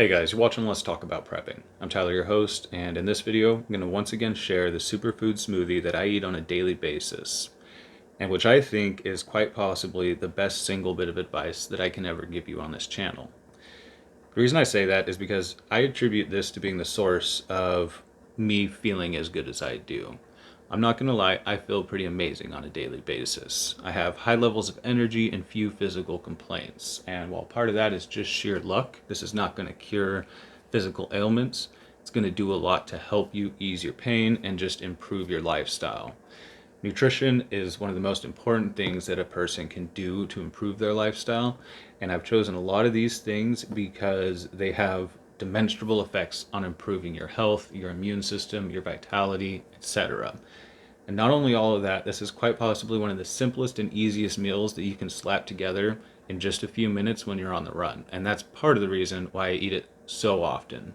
Hey guys, you're watching Let's Talk About Prepping. I'm Tyler, your host, and in this video, I'm going to once again share the Superfood Smoothie that I eat on a daily basis, and which I think is quite possibly the best single bit of advice that I can ever give you on this channel. The reason I say that is because I attribute this to being the source of me feeling as good as I do. I'm not going to lie, I feel pretty amazing on a daily basis. I have high levels of energy and few physical complaints. And while part of that is just sheer luck, this is not going to cure physical ailments. It's going to do a lot to help you ease your pain and just improve your lifestyle. Nutrition is one of the most important things that a person can do to improve their lifestyle. And I've chosen a lot of these things because they have demonstrable effects on improving your health, your immune system, your vitality, etc. And not only all of that, this is quite possibly one of the simplest and easiest meals that you can slap together in just a few minutes when you're on the run. And that's part of the reason why I eat it so often.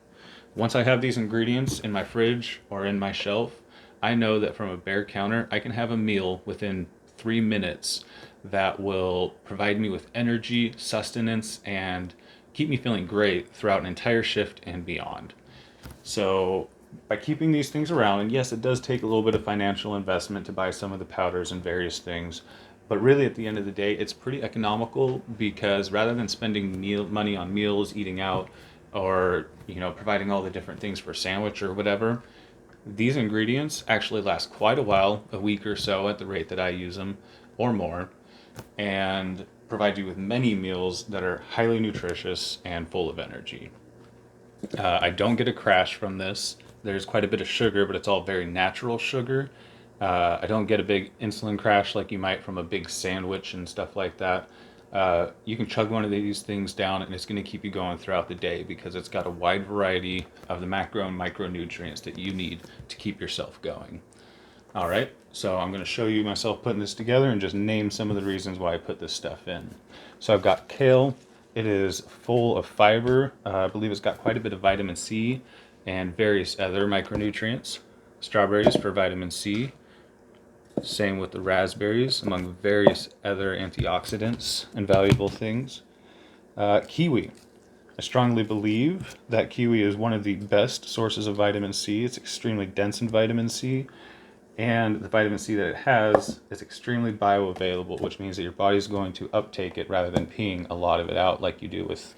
Once I have these ingredients in my fridge or in my shelf, I know that from a bare counter, I can have a meal within 3 minutes that will provide me with energy, sustenance, and keep me feeling great throughout an entire shift and beyond. So by keeping these things around, and yes, it does take a little bit of financial investment to buy some of the powders and various things, but really at the end of the day, it's pretty economical because rather than spending money on meals, eating out, or providing all the different things for a sandwich or whatever, these ingredients actually last quite a while, a week or so at the rate that I use them, or more, and provide you with many meals that are highly nutritious and full of energy. I don't get a crash from this. There's quite a bit of sugar, but it's all very natural sugar. I don't get a big insulin crash like you might from a big sandwich and stuff like that. You can chug one of these things down and it's going to keep you going throughout the day because it's got a wide variety of the macro and micronutrients that you need to keep yourself going. All right, so I'm going to show you myself putting this together and just name some of the reasons why I put this stuff in. So I've got kale. It is full of fiber. I believe it's got quite a bit of vitamin C and various other micronutrients. Strawberries for vitamin C. Same with the raspberries, among various other antioxidants and valuable things. Kiwi. I strongly believe that kiwi is one of the best sources of vitamin C. It's extremely dense in vitamin C, and the vitamin C that it has is extremely bioavailable, which means that your body's going to uptake it rather than peeing a lot of it out like you do with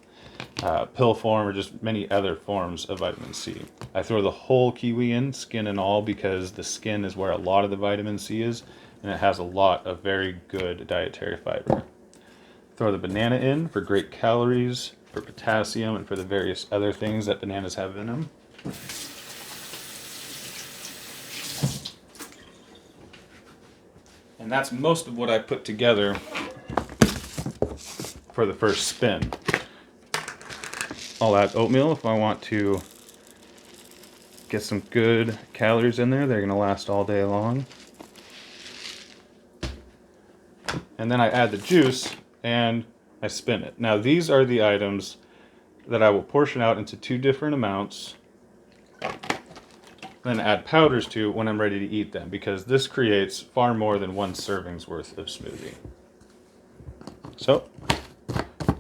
pill form or just many other forms of vitamin C. I throw the whole kiwi in, skin and all, because the skin is where a lot of the vitamin C is, and it has a lot of very good dietary fiber. Throw the banana in for great calories, for potassium, and for the various other things that bananas have in them. And that's most of what I put together for the first spin. I'll add oatmeal if I want to get some good calories in there. They're going to last all day long. And then I add the juice and I spin it. Now these are the items that I will portion out into 2 different amounts, then add powders to when I'm ready to eat them, because this creates far more than 1 serving's worth of smoothie. So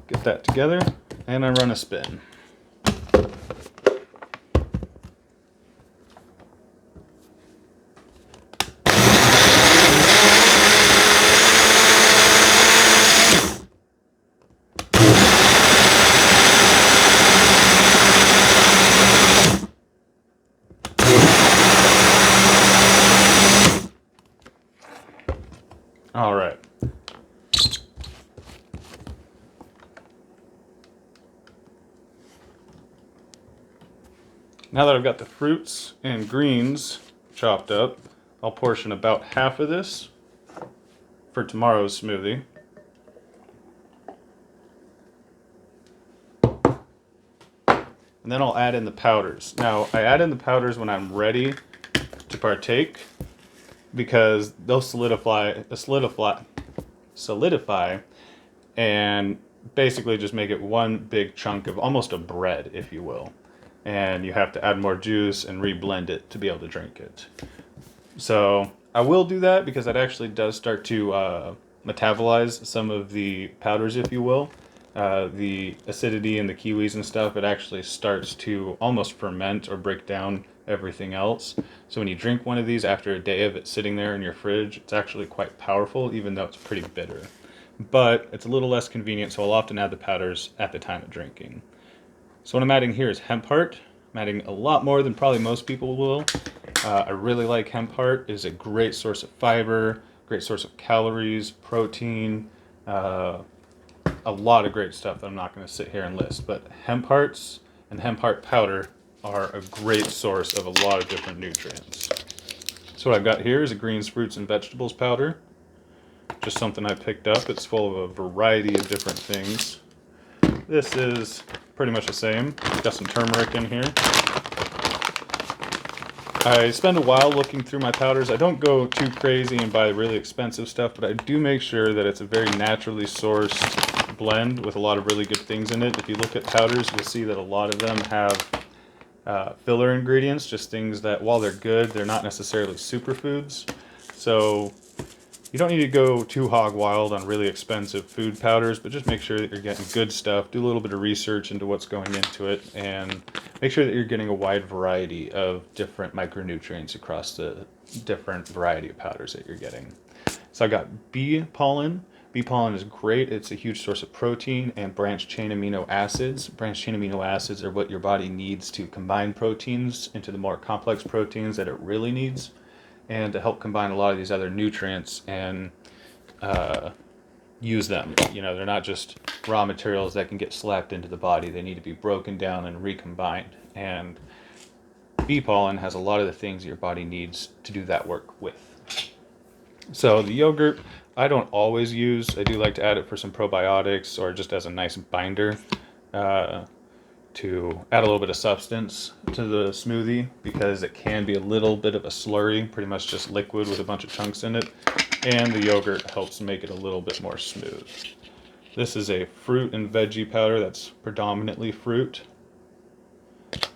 get that together and I run a spin. All right. Now that I've got the fruits and greens chopped up, I'll portion about half of this for tomorrow's smoothie. And then I'll add in the powders. Now, I add in the powders when I'm ready to partake because they'll solidify and basically just make it one big chunk of almost a bread, if you will. And you have to add more juice and reblend it to be able to drink it. So I will do that because that actually does start to metabolize some of the powders, if you will. the acidity in the kiwis and stuff, it actually starts to almost ferment or break down everything else. So when you drink one of these after a day of it sitting there in your fridge, it's actually quite powerful, even though it's pretty bitter. But it's a little less convenient, so I'll often add the powders at the time of drinking. So what I'm adding here is hemp heart. I'm adding a lot more than probably most people will. I really like hemp heart. It is a great source of fiber, great source of calories, protein, a lot of great stuff that I'm not going to sit here and list. But hemp hearts and hemp heart powder are a great source of a lot of different nutrients. So what I've got here is a greens, fruits, and vegetables powder. Just something I picked up. It's full of a variety of different things. This is pretty much the same. Got some turmeric in here. I spend a while looking through my powders. I don't go too crazy and buy really expensive stuff, but I do make sure that it's a very naturally sourced blend with a lot of really good things in it. If you look at powders, you'll see that a lot of them have filler ingredients, just things that, while they're good, they're not necessarily superfoods. So you don't need to go too hog wild on really expensive food powders, but just make sure that you're getting good stuff. Do a little bit of research into what's going into it, and make sure that you're getting a wide variety of different micronutrients across the different variety of powders that you're getting. So I got bee pollen. Bee pollen is great. It's a huge source of protein and branched chain amino acids. Branched chain amino acids are what your body needs to combine proteins into the more complex proteins that it really needs, and to help combine a lot of these other nutrients and use them. You know, they're not just raw materials that can get slapped into the body. They need to be broken down and recombined. And bee pollen has a lot of the things your body needs to do that work with. So the yogurt, I don't always use. I do like to add it for some probiotics or just as a nice binder to add a little bit of substance to the smoothie, because it can be a little bit of a slurry, pretty much just liquid with a bunch of chunks in it, and the yogurt helps make it a little bit more smooth. This is a fruit and veggie powder that's predominantly fruit,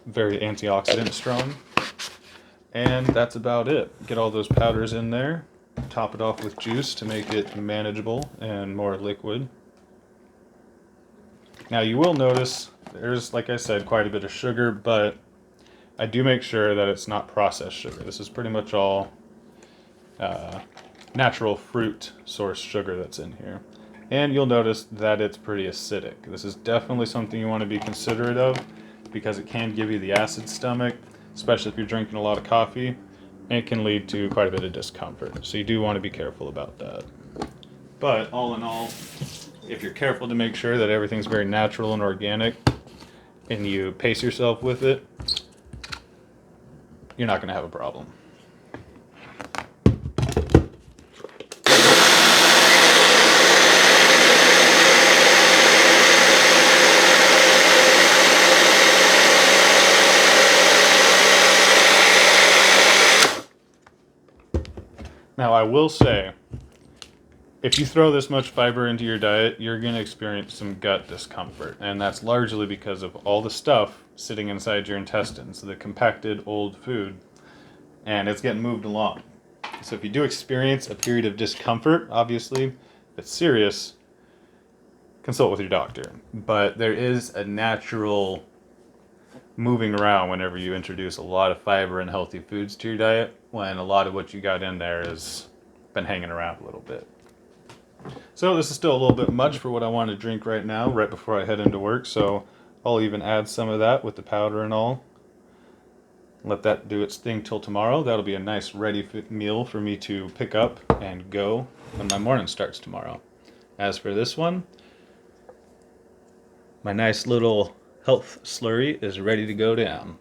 very antioxidant strong, and that's about it. Get all those powders in there, top it off with juice to make it manageable and more liquid. Now you will notice there's, like I said, quite a bit of sugar, but I do make sure that it's not processed sugar. This is pretty much all natural fruit source sugar that's in here. And you'll notice that it's pretty acidic. This is definitely something you want to be considerate of, because it can give you the acid stomach, especially if you're drinking a lot of coffee, and it can lead to quite a bit of discomfort. So you do want to be careful about that. But all in all, if you're careful to make sure that everything's very natural and organic, and you pace yourself with it, you're not going to have a problem. Now, I will say, if you throw this much fiber into your diet, you're going to experience some gut discomfort, and that's largely because of all the stuff sitting inside your intestines, the compacted old food, and it's getting moved along. So if you do experience a period of discomfort, obviously, if it's serious, consult with your doctor. But there is a natural moving around whenever you introduce a lot of fiber and healthy foods to your diet, when a lot of what you got in there has been hanging around a little bit. So this is still a little bit much for what I want to drink right now, right before I head into work, so I'll even add some of that with the powder and all. Let that do its thing till tomorrow. That'll be a nice ready meal for me to pick up and go when my morning starts tomorrow. As for this one, my nice little health slurry is ready to go down.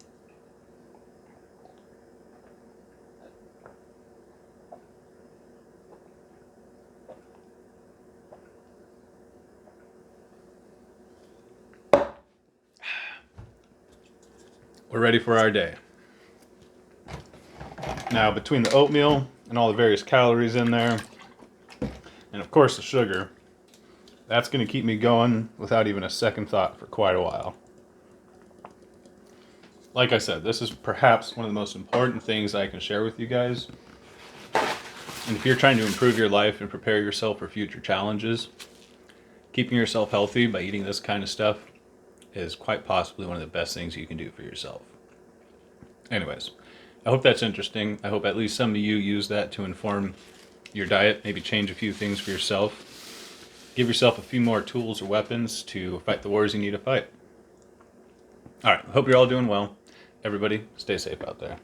We're ready for our day. Now, between the oatmeal and all the various calories in there, and of course the sugar, that's going to keep me going without even a second thought for quite a while. Like I said, this is perhaps one of the most important things I can share with you guys. And if you're trying to improve your life and prepare yourself for future challenges, keeping yourself healthy by eating this kind of stuff is quite possibly one of the best things you can do for yourself. Anyways, I hope that's interesting. I hope at least some of you use that to inform your diet, maybe change a few things for yourself. Give yourself a few more tools or weapons to fight the wars you need to fight. All right, I hope you're all doing well. Everybody, stay safe out there.